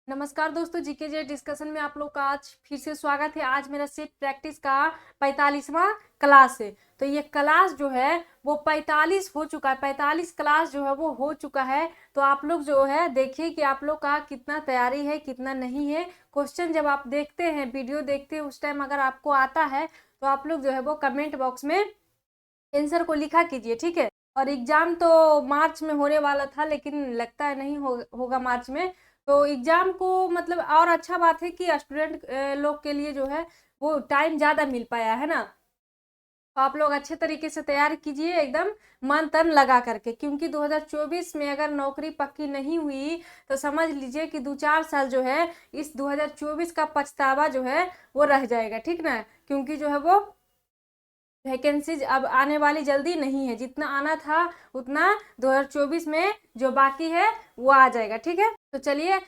नमस्कार दोस्तों, जीके जे डिस्कशन में आप लोग का आज फिर से स्वागत है। आज मेरा सेट प्रैक्टिस का 45वां क्लास है। तो ये क्लास जो है वो 45 हो चुका है, 45 क्लास जो है वो हो चुका है। तो आप लोग जो है देखिए कि आप लोग का कितना तैयारी है कितना नहीं है। क्वेश्चन जब आप देखते हैं, वीडियो देखते हैं, उस टाइम अगर आपको आता है तो आप लोग जो है वो कमेंट बॉक्स में आंसर को लिखा कीजिए, ठीक है। और एग्जाम तो मार्च में होने वाला था, लेकिन लगता है नहीं होगा मार्च में। तो एग्जाम को मतलब और अच्छा बात है कि स्टूडेंट लोग के लिए जो है वो टाइम ज़्यादा मिल पाया है ना। तो आप लोग अच्छे तरीके से तैयार कीजिए, एकदम मन तन लगा करके, क्योंकि 2024 में अगर नौकरी पक्की नहीं हुई तो समझ लीजिए कि 2-4 साल जो है इस 2024 का पछतावा जो है वो रह जाएगा, ठीक ना। क्योंकि जो है वो वैकेंसीज अब आने वाली जल्दी नहीं है, जितना आना था उतना 2024 में जो बाकी है वो आ जाएगा, ठीक है। तो चलिए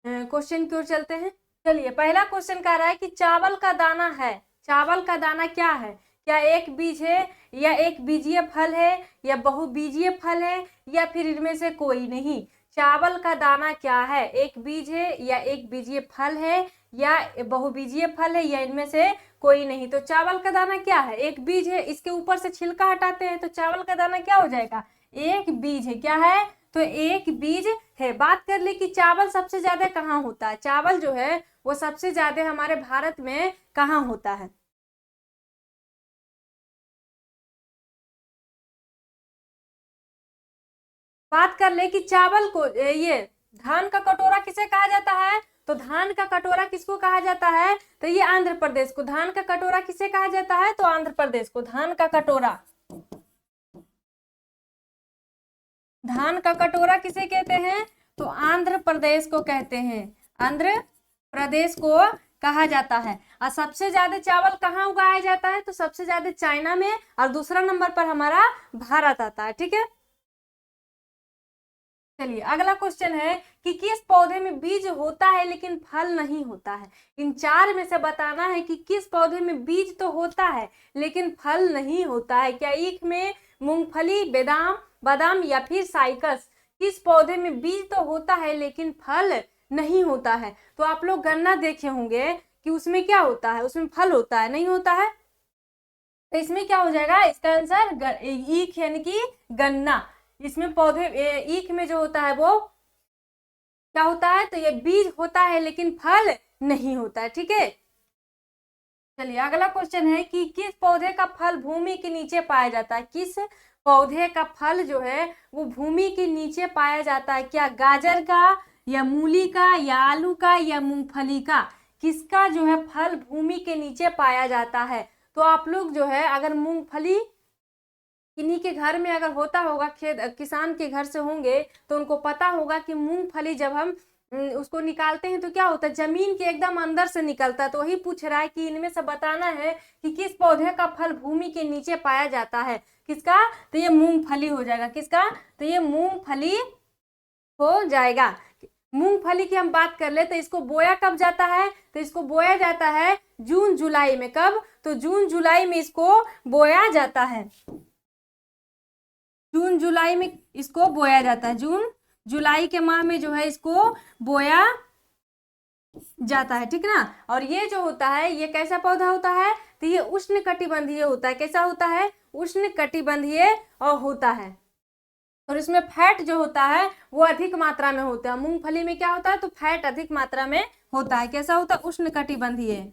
क्वेश्चन की ओर चलते हैं। चलिए पहला क्वेश्चन कह रहा है कि चावल का दाना है, चावल का दाना क्या है? क्या एक बीज है, या एक बीजीय फल है, या बहुबीजीय फल है, या फिर इनमें से कोई नहीं? चावल का दाना क्या है? एक बीज है, या एक बीजीय फल है, या बहुबीजीय फल है, या इनमें से कोई नहीं? तो चावल का दाना क्या है? एक बीज है। इसके ऊपर से छिलका हटाते हैं तो चावल का दाना क्या हो जाएगा? एक बीज है। क्या है? तो एक बीज है। बात कर ले कि चावल सबसे ज्यादा कहाँ होता है। चावल जो है वो सबसे ज्यादा हमारे भारत में कहाँ होता है? बात कर ले कि चावल को ये धान का कटोरा किसे कहा जाता है? तो धान का कटोरा किसको कहा जाता है? तो ये आंध्र प्रदेश को। धान का कटोरा किसे कहा जाता है? तो आंध्र प्रदेश को धान का कटोरा। धान का कटोरा किसे कहते हैं? तो आंध्र प्रदेश को कहते हैं। आंध्र प्रदेश को कहा जाता है। और सबसे ज्यादा चावल कहाँ उगाया जाता है? तो सबसे ज्यादा चाइना में, और दूसरा नंबर पर हमारा भारत आता है, ठीक है। चलिए अगला क्वेश्चन है कि किस पौधे में बीज होता है लेकिन फल नहीं होता है? इन चार में से बताना है कि किस पौधे में बीज तो होता है लेकिन फल नहीं होता है। क्या ईख में, मूंगफली, बादाम बादाम या फिर साइकस? किस पौधे में बीज तो होता है लेकिन फल नहीं होता है? तो आप लोग गन्ना देखे होंगे कि उसमें क्या होता है, उसमें फल होता है, नहीं होता है। तो इसमें क्या हो जाएगा? इसका आंसर ईख यानी कि गन्ना। इसमें पौधे ईख में जो होता है वो क्या होता है? तो ये बीज होता है लेकिन फल नहीं होता है, ठीक है। चलिए अगला क्वेश्चन है कि किस पौधे का फल भूमि के नीचे पाया जाता है? किस पौधे का फल जो है वो भूमि के नीचे पाया जाता है? क्या गाजर का, या मूली का, या आलू का, या मूंगफली का? किसका जो है फल भूमि के नीचे पाया जाता है? तो आप लोग जो है अगर मूंगफली किन्हीं के घर में अगर होता होगा, खेत किसान के घर से होंगे, तो उनको पता होगा कि मूंगफली जब हम उसको निकालते हैं तो क्या होता है, जमीन के एकदम अंदर से निकलता है। तो वही पूछ रहा है कि इनमें से बताना है कि किस पौधे का फल भूमि के नीचे पाया जाता है। किसका? तो ये मूंगफली हो जाएगा। किसका? तो ये मूंगफली हो जाएगा। मूंगफली की हम बात कर ले तो इसको बोया कब जाता है? तो इसको बोया जाता है जून जुलाई में। कब? तो जून जुलाई में इसको बोया जाता है। जून जुलाई में इसको बोया जाता है। जून जुलाई के माह में जो है इसको बोया जाता है, ठीक ना। और ये जो होता है ये कैसा पौधा होता है? तो ये उष्ण कटिबंधीय होता है। कैसा होता है? उष्ण कटिबंधीय और होता है। और इसमें फैट जो होता है वो अधिक मात्रा में होता है। मूंगफली में क्या होता है? तो फैट अधिक मात्रा में होता है। कैसा होता है? उष्ण कटिबंधीय।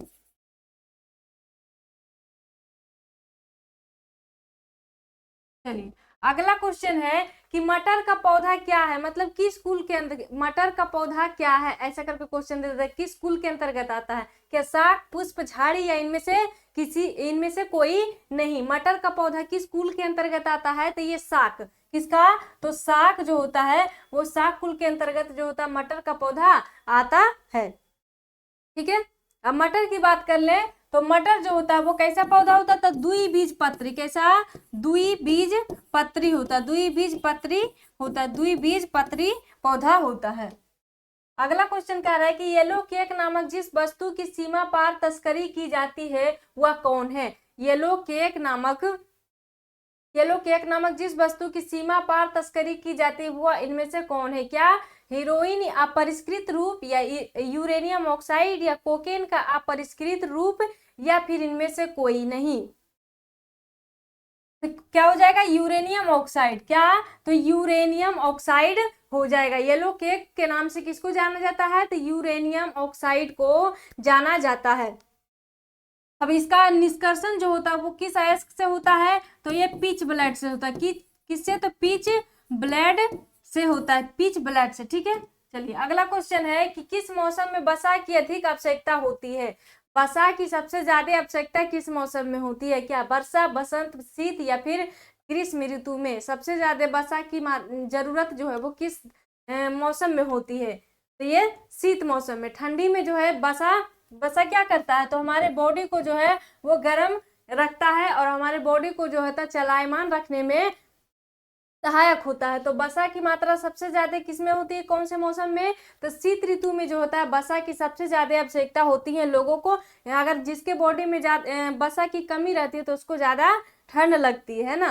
चलिए अगला क्वेश्चन है कि मटर का पौधा क्या है? मतलब किस कुल के अंदर मटर का पौधा क्या है, ऐसा करके क्वेश्चन दे देता है। किस कुल के अंतर्गत आता है? क्या शाक, पुष्प, झाड़ी, या इनमें से किसी, इनमें से कोई नहीं? मटर का पौधा किस कुल के अंतर्गत आता है? तो ये शाक। किसका? तो शाक जो होता है वो शाक कुल के अंतर्गत जो होता है मटर का पौधा आता है, ठीक है। अब मटर की बात कर ले तो मटर जो होता है वो कैसा पौधा होता है? तो द्विबीजपत्री। कैसा? द्विबीजपत्री होता है। द्विबीजपत्री होता है। द्विबीजपत्री पौधा होता है। अगला क्वेश्चन कह रहा है कि येलो केक नामक जिस वस्तु की सीमा पार तस्करी की जाती है वह कौन है? येलो केक नामक जिस वस्तु की सीमा पार तस्करी की जाती है वह इनमें से कौन है? क्या? हीरोइन अपरिष्कृत रूप या यूरेनियम ऑक्साइड या कोकेन का अपरिष्कृत रूप या फिर इनमें से कोई नहीं। तो क्या हो जाएगा? Uranium oxide. क्या? तो यूरेनियम ऑक्साइड हो जाएगा। येलो केक के नाम से किसको जाना जाता है? तो यूरेनियम ऑक्साइड को जाना जाता है। अब इसका निष्कर्षण जो होता है वो किस अयस्क से होता है? तो ये पिच ब्लड से होता है। किससे? तो पिच ब्लड से होता है, पिच ब्लड से। ठीक है, चलिए अगला क्वेश्चन है कि किस मौसम में वसा की अधिक आवश्यकता होती है? वसा की सबसे ज्यादा आवश्यकता किस मौसम में होती है? क्या वर्षा, बसंत, शीत या फिर ग्रीष्म ऋतु में सबसे ज्यादा वसा की जरूरत जो है वो किस मौसम में होती है? तो ये शीत मौसम में। ठंडी में जो है वसा क्या करता है? तो हमारे बॉडी को जो है वो गर्म रखता है और हमारे बॉडी को जो है चलायमान रखने में सहायक होता है। तो वसा की मात्रा सबसे ज्यादा किसमें होती है? कौन से मौसम में? तो शीत ऋतु में जो होता है वसा की सबसे ज्यादा आवश्यकता होती है लोगों को। अगर जिसके बॉडी में वसा की कमी रहती है तो उसको ज्यादा ठंड लगती है ना।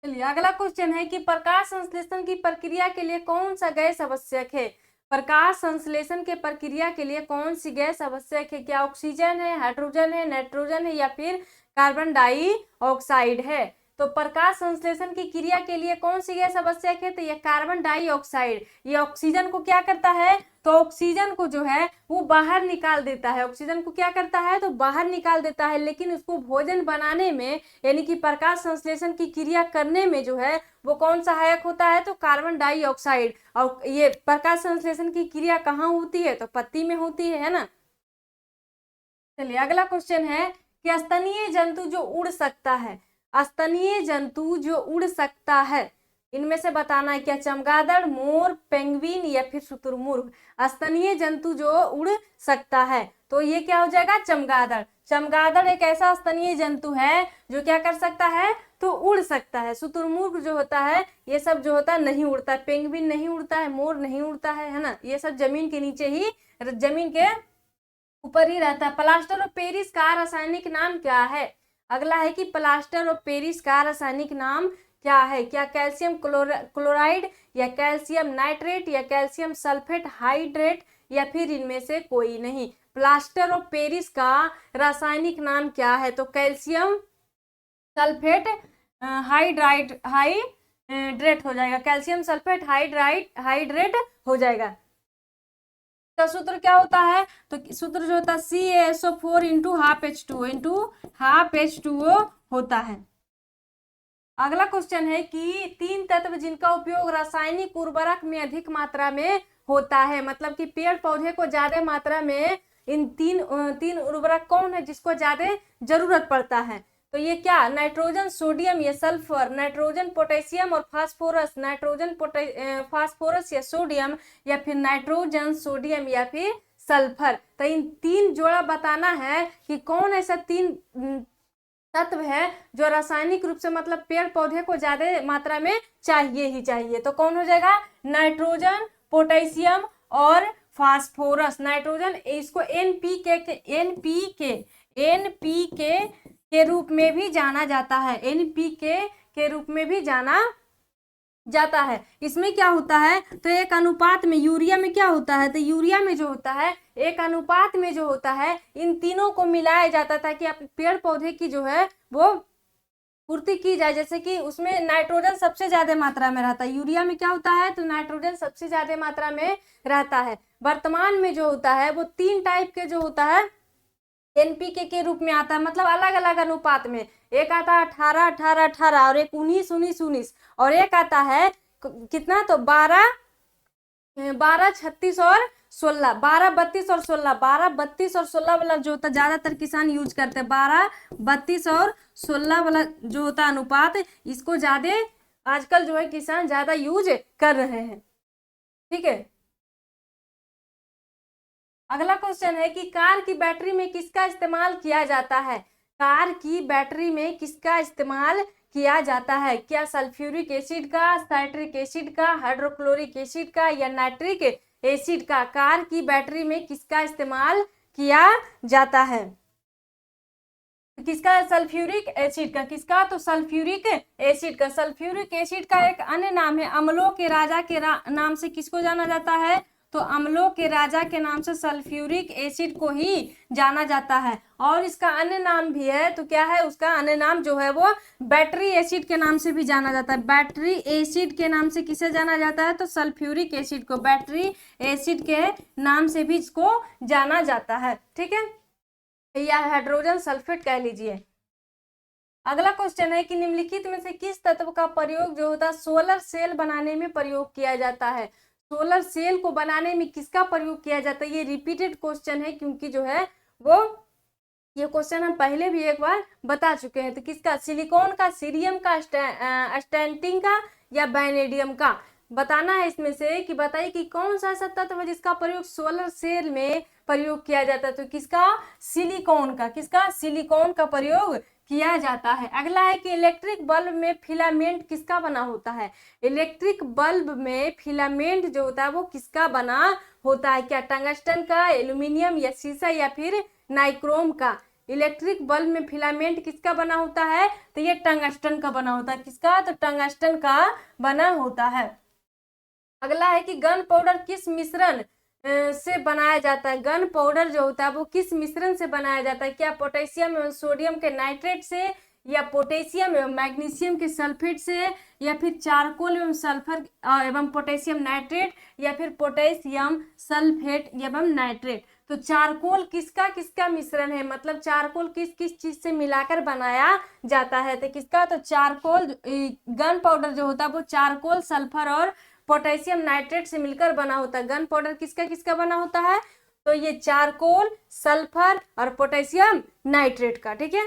चलिए अगला क्वेश्चन है कि प्रकाश संश्लेषण की प्रक्रिया के लिए कौन सा गैस आवश्यक है? प्रकाश संश्लेषण के प्रक्रिया के लिए कौन सी गैस आवश्यक है? क्या ऑक्सीजन है, हाइड्रोजन है, नाइट्रोजन है या फिर कार्बन डाइऑक्साइड है? तो प्रकाश संश्लेषण की क्रिया के लिए कौन सी गैस आवश्यक है? तो ये कार्बन डाइऑक्साइड। ये ऑक्सीजन को क्या करता है? तो ऑक्सीजन को जो है वो बाहर निकाल देता है। ऑक्सीजन को क्या करता है? तो बाहर निकाल देता है, लेकिन उसको भोजन बनाने में यानी कि प्रकाश संश्लेषण की क्रिया करने में जो है वो कौन सहायक होता है? तो कार्बन डाइऑक्साइड। और ये प्रकाश संश्लेषण की क्रिया कहाँ होती है? तो पत्ती में होती है ना। चलिए अगला क्वेश्चन है कि स्तनीय जंतु जो उड़ सकता है, स्तनीय जंतु जो उड़ सकता है इनमें से बताना है। क्या चमगादड़, मोर, पेंगुइन या फिर शुतुरमुर्ग? स्तनीय जंतु जो उड़ सकता है तो ये क्या हो जाएगा? चमगादड़। चमगादड़ एक ऐसा स्तनीय जंतु है जो क्या कर सकता है? तो उड़ सकता है। शुतुरमुर्ग जो होता है ये सब जो होता है नहीं उड़ता है। पेंगुइन नहीं उड़ता है, मोर नहीं उड़ता है ना। ये सब जमीन के नीचे ही, जमीन के ऊपर ही रहता है। प्लास्टर ऑफ पेरिस का रासायनिक नाम क्या है? अगला है कि प्लास्टर ऑफ पेरिस का रासायनिक नाम क्या है? क्या कैल्शियम क्लोराइड या कैल्शियम नाइट्रेट या कैल्शियम सल्फेट हाइड्रेट या फिर इनमें से कोई नहीं? प्लास्टर ऑफ पेरिस का रासायनिक नाम क्या है? तो कैल्शियम सल्फेट हाइड्रेट हो जाएगा। कैल्शियम सल्फेट हाइड्रेट हो जाएगा। का सूत्र क्या होता है? तो सूत्र जो होता है CaSO4 इंटू हाफ H2O होता है। अगला क्वेश्चन है कि तीन तत्व जिनका उपयोग रासायनिक उर्वरक में अधिक मात्रा में होता है, मतलब कि पेड़ पौधे को ज्यादा मात्रा में इन तीन उर्वरक कौन है जिसको ज्यादा जरूरत पड़ता है? तो ये क्या? नाइट्रोजन, सोडियम या सल्फर, नाइट्रोजन, पोटेशियम और फास्फोरस, नाइट्रोजन, फास्फोरस या सोडियम या फिर नाइट्रोजन, सोडियम या फिर सल्फर। तो इन तीन जोड़ा बताना है कि कौन ऐसा तीन तत्व है जो रासायनिक रूप से मतलब पेड़ पौधे को ज्यादा मात्रा में चाहिए ही चाहिए। तो कौन हो जाएगा? नाइट्रोजन, पोटेशियम और फास्फोरस। नाइट्रोजन इसको एनपीके के रूप में भी जाना जाता है। एनपीके के रूप में भी जाना जाता है। इसमें क्या होता है? तो एक अनुपात में, यूरिया में क्या होता है? तो यूरिया में जो होता है एक अनुपात में जो होता है इन तीनों को मिलाया जाता था कि पेड़ पौधे की जो है वो पूर्ति की जाए। जैसे कि उसमें नाइट्रोजन सबसे ज्यादा मात्रा में रहता है। यूरिया में क्या होता है? तो नाइट्रोजन सबसे ज्यादा मात्रा में रहता है। वर्तमान में जो होता है वो तीन टाइप के जो होता है एनपीके के रूप में आता है, मतलब अलग अलग अनुपात में। एक आता है 18-18-18 और एक 19-19-19 और एक आता है कितना? तो 12-36 और 16, 12-32 और 16, 12-32 और 16 वाला जो होता है ज्यादातर किसान यूज करते हैं। 12-32 और 16 वाला जो होता है अनुपात, इसको ज्यादा आजकल जो है किसान ज्यादा यूज कर रहे हैं। ठीक है, अगला क्वेश्चन है कि कार की बैटरी में किसका इस्तेमाल किया जाता है? कार की बैटरी में किसका इस्तेमाल किया जाता है? क्या सल्फ्यूरिक एसिड का, साइट्रिक एसिड का, हाइड्रोक्लोरिक एसिड का या नाइट्रिक एसिड का? कार की बैटरी में किसका इस्तेमाल किया जाता है? किसका है? सल्फ्यूरिक एसिड का। किसका? तो सल्फ्यूरिक एसिड का। सल्फ्यूरिक एसिड का एक अन्य नाम है, अम्लों के राजा के नाम से किसको जाना जाता है? तो अम्लों के राजा के नाम से सल्फ्यूरिक एसिड को ही जाना जाता है। और इसका अन्य नाम भी है, तो क्या है उसका अन्य नाम जो है वो बैटरी एसिड के नाम से भी जाना जाता है। बैटरी एसिड के नाम से किसे जाना जाता है? तो सल्फ्यूरिक एसिड को बैटरी एसिड के नाम से भी इसको जाना जाता है। ठीक है, या हाइड्रोजन सल्फेट कह लीजिए। अगला क्वेश्चन है कि निम्नलिखित में से किस तत्व का प्रयोग जो होता है सोलर सेल बनाने में प्रयोग किया जाता है? सोलर सेल को बनाने में किसका प्रयोग किया जाता है? ये रिपीटेड क्वेश्चन है, क्योंकि जो है वो ये क्वेश्चन हम पहले भी एक बार बता चुके हैं। तो किसका? सिलिकॉन का, सीरियम का, स्टैंटिंग का, या वैनेडियम का? बताना है इसमें से कि बताइए कि कौन सा ऐसा तत्व है जिसका प्रयोग सोलर सेल में प्रयोग किया जाता है? तो किसका? सिलिकॉन का। किसका? सिलिकॉन का प्रयोग किया जाता है। अगला है कि इलेक्ट्रिक बल्ब में फिलामेंट किसका बना होता है? इलेक्ट्रिक बल्ब में फिलामेंट जो होता है वो किसका बना होता है? क्या टंगस्टन का, एल्यूमिनियम या शीशा या फिर नाइक्रोम का? इलेक्ट्रिक बल्ब में फिलामेंट किसका बना होता है? तो ये टंगस्टन का बना होता है। किसका? तो टंगस्टन का बना होता है। अगला है कि गन पाउडर किस मिश्रण से बनाया जाता है? गन पाउडर जो होता है वो किस मिश्रण से बनाया जाता है? क्या पोटेशियम एवं सोडियम के नाइट्रेट से, या पोटेशियम एवं मैग्नीशियम के सल्फेट से, या फिर चारकोल एवं सल्फर एवं पोटेशियम नाइट्रेट, या फिर पोटेशियम सल्फेट एवं नाइट्रेट? तो चारकोल किसका किसका मिश्रण है? मतलब चारकोल किस किस चीज से मिलाकर बनाया जाता है? तो किसका? तो चारकोल, गन पाउडर जो होता है वो चारकोल, सल्फर और पोटेशियम नाइट्रेट से मिलकर बना होता है। गन पाउडर किसका किसका बना होता है? तो ये चारकोल, सल्फर और पोटेशियम नाइट्रेट का। ठीक है,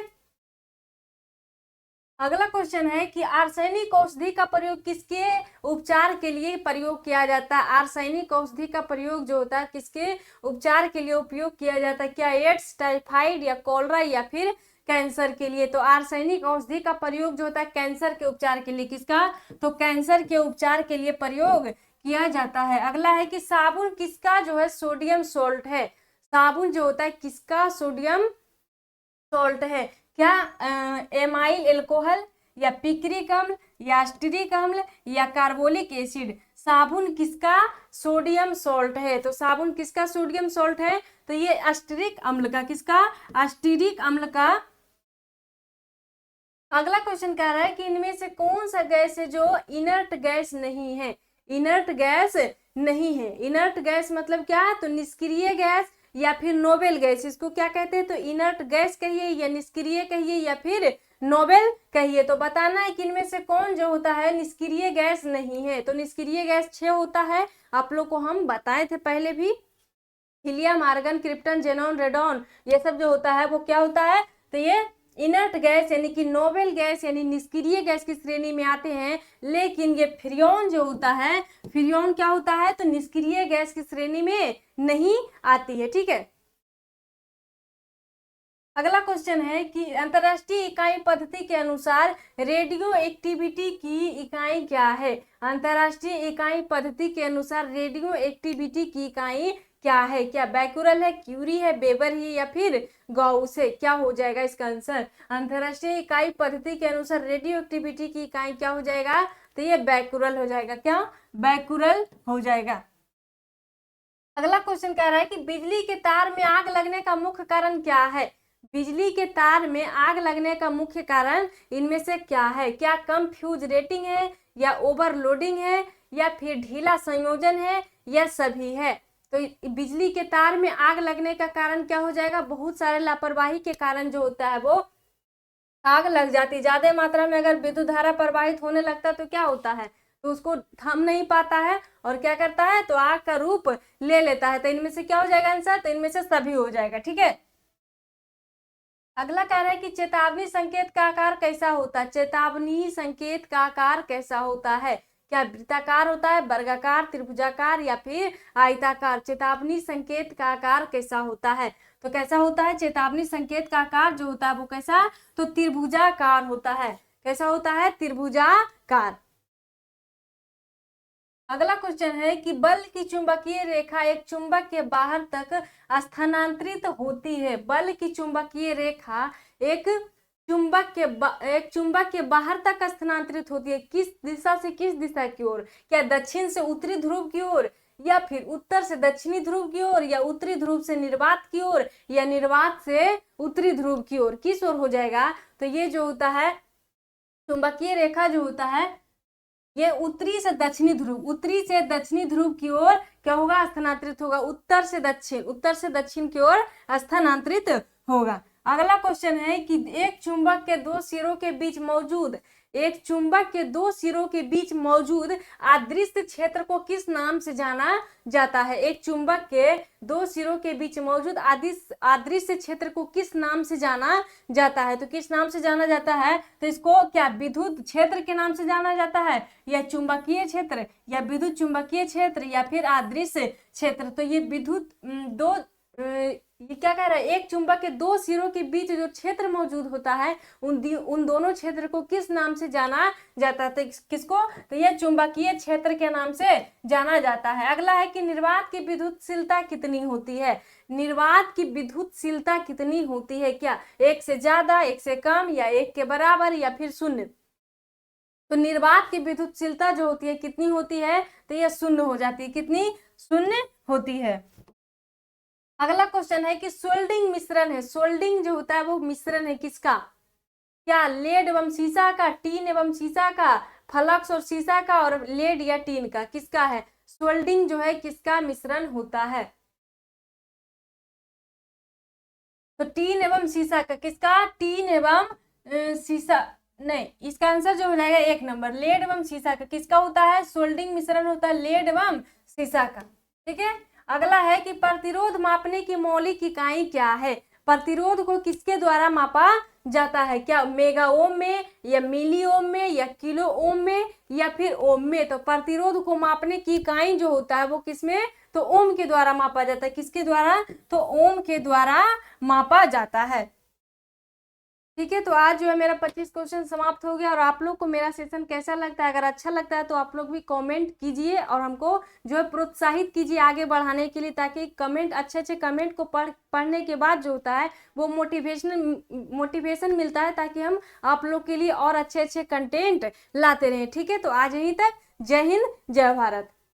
अगला क्वेश्चन है कि आर्सेनिक औषधि का प्रयोग किसके उपचार के लिए प्रयोग किया जाता है? आर्सेनिक औषधि का प्रयोग जो होता है किसके उपचार के लिए उपयोग किया जाता है? क्या एड्स, टाइफाइड या कॉलरा या फिर कैंसर के लिए? तो आर्सेनिक औषधि का प्रयोग जो होता है कैंसर के उपचार के लिए। किसका? तो कैंसर के उपचार के लिए प्रयोग किया जाता है। अगला है कि साबुन किसका जो है सोडियम सॉल्ट है? साबुन जो होता है किसका सोडियम सॉल्ट है? क्या एमाइल एल्कोहल, या पिक्रिक अम्ल, या स्टीरिक अम्ल, या कार्बोलिक एसिड? साबुन किसका सोडियम सॉल्ट है? तो साबुन किसका सोडियम सॉल्ट है? तो ये अस्टरिक अम्ल का। किसका? अस्टीरिक अम्ल का। अगला क्वेश्चन कह रहा है कि इनमें से कौन सा गैस है जो इनर्ट गैस नहीं है? इनर्ट गैस नहीं है। इनर्ट गैस मतलब क्या है? तो निष्क्रिय गैस या फिर नोबेल गैस। इसको क्या कहते हैं? तो इनर्ट गैस कहिए, या निष्क्रिय कहिए, या फिर नोबेल कहिए। तो बताना है कि इनमें से कौन जो होता है निष्क्रिय गैस नहीं है। तो निष्क्रिय गैस 6 होता है, आप लोग को हम बताए थे पहले भी। Helium, argon, krypton, xenon, radon, ये सब जो होता है वो क्या होता है? तो ये इनर्ट गैस यानी कि नोबेल गैस यानी निष्क्रिय गैस की श्रेणी में आते हैं। लेकिन ये फ्रियोन जो होता है, फ्रियोन क्या होता है? तो निष्क्रिय गैस की श्रेणी में नहीं आती है। ठीक है, अगला क्वेश्चन है कि अंतरराष्ट्रीय इकाई पद्धति के अनुसार रेडियो एक्टिविटी की इकाई क्या है? अंतरराष्ट्रीय इकाई पद्धति के अनुसार रेडियो एक्टिविटी की इकाई क्या है? क्या बैकुरल है, क्यूरी है, बेबर है, या फिर गॉस है? क्या हो जाएगा इसका आंसर? अंतरराष्ट्रीय इकाई पद्धति के अनुसार रेडियो एक्टिविटी की इकाई क्या हो जाएगा? तो ये बैकुरल हो जाएगा। क्या? बैकुरल हो जाएगा। अगला क्वेश्चन कह रहा है कि बिजली के तार में आग लगने का मुख्य कारण क्या है? बिजली के तार में आग लगने का मुख्य कारण इनमें से क्या है? क्या कम फ्यूज रेटिंग है, या ओवरलोडिंग है, या फिर ढीला संयोजन है, या सभी है? तो बिजली के तार में आग लगने का कारण क्या हो जाएगा? बहुत सारे लापरवाही के कारण जो होता है वो आग लग जाती है। ज्यादा मात्रा में अगर विद्युत धारा प्रवाहित होने लगता है तो क्या होता है? तो उसको थम नहीं पाता है और क्या करता है? तो आग का रूप ले लेता है। तो इनमें से क्या हो जाएगा आंसर? तो इनमें से सभी हो जाएगा। ठीक है, अगला कह रहा है कि चेतावनी संकेत का आकार कैसा होता है? चेतावनी संकेत का आकार कैसा होता है? क्या वृत्ताकार होता है, वर्गाकार, त्रिभुजाकार, या फिर आयताकार? चेतावनी संकेत का आकार कैसा होता है? तो कैसा होता है? चेतावनी संकेत का आकार जो होता है वो कैसा? तो त्रिभुजाकार होता है। कैसा होता है? त्रिभुजाकार। अगला क्वेश्चन है कि बल की चुंबकीय रेखा एक चुंबक के बाहर तक स्थानांतरित होती है। बल की चुंबकीय रेखा एक एक चुंबक के बाहर तक स्थानांतरित होती है। किस दिशा से किस दिशा की ओर? क्या दक्षिण से उत्तरी ध्रुव की ओर, या फिर उत्तर से दक्षिणी ध्रुव की ओर, या उत्तरी ध्रुव से निर्वात की ओर, या निर्वात से उत्तरी ध्रुव की ओर? किस ओर हो जाएगा? तो ये जो होता है चुंबकीय रेखा जो होता है ये उत्तरी से दक्षिणी ध्रुव, उत्तरी से दक्षिणी ध्रुव की ओर क्या होगा? स्थानांतरित होगा। उत्तर से दक्षिण की ओर स्थानांतरित होगा। अगला क्वेश्चन है कि एक चुंबक के दो सिरों के बीच मौजूद अदृश्य क्षेत्र को किस नाम से जाना जाता है? एक चुंबक के दो सिरों के बीच मौजूद अदृश्य क्षेत्र को किस नाम से जाना जाता है? तो किस नाम से जाना जाता है? तो इसको क्या विद्युत क्षेत्र के नाम से जाना जाता है, या चुंबकीय क्षेत्र, या विद्युत चुंबकीय क्षेत्र, या फिर अदृश्य क्षेत्र? तो ये विद्युत ये क्या कह रहा है? एक चुंबक के दो सिरों के बीच जो क्षेत्र मौजूद होता है उन दोनों क्षेत्र को किस नाम से जाना जाता है? तो किसको? तो यह चुंबकीय क्षेत्र के नाम से जाना जाता है। अगला है कि निर्वात की विद्युतशीलता कितनी होती है? निर्वात की विद्युतशीलता कितनी होती है? क्या एक से ज्यादा, एक से कम, या एक के बराबर, या फिर शून्य? तो निर्वात की विद्युतशीलता जो होती है कितनी होती है? तो यह शून्य हो जाती है। कितनी? शून्य होती है। अगला क्वेश्चन है कि सोल्डिंग मिश्रण है, सोल्डिंग जो होता है वो मिश्रण है किसका? क्या लेड एवं सीसा का, टीन एवं सीसा का, फ्लक्स और सीसा का, और लेड या टीन का? किसका है? सोल्डिंग जो है किसका मिश्रण होता है? तो टीन एवं सीसा का। किसका? टीन एवं सीसा नहीं, इसका आंसर जो हो जाएगा 1 नंबर, लेड एवं सीसा का। किसका होता है? सोल्डिंग मिश्रण होता है लेड एवं सीसा का। ठीक है। अगला है कि प्रतिरोध मापने की मौलिक इकाई क्या है? प्रतिरोध को किसके द्वारा मापा जाता है? क्या मेगा ओम में, या मिली ओम में, या किलो ओम में, या फिर ओम में? तो प्रतिरोध को मापने की इकाई जो होता है वो किसमें? तो ओम के द्वारा मापा जाता है। किसके द्वारा? तो ओम के द्वारा मापा जाता है। ठीक है। तो आज जो है मेरा 25 क्वेश्चन समाप्त हो गया। और आप लोग को मेरा सेशन कैसा लगता है? अगर अच्छा लगता है तो आप लोग भी कमेंट कीजिए और हमको जो है प्रोत्साहित कीजिए आगे बढ़ाने के लिए, ताकि कमेंट अच्छे कमेंट को पढ़ने के बाद जो होता है वो मोटिवेशन मिलता है, ताकि हम आप लोग के लिए और अच्छे कंटेंट लाते रहें। ठीक है। तो आज यहीं तक। जय हिंद, जय भारत।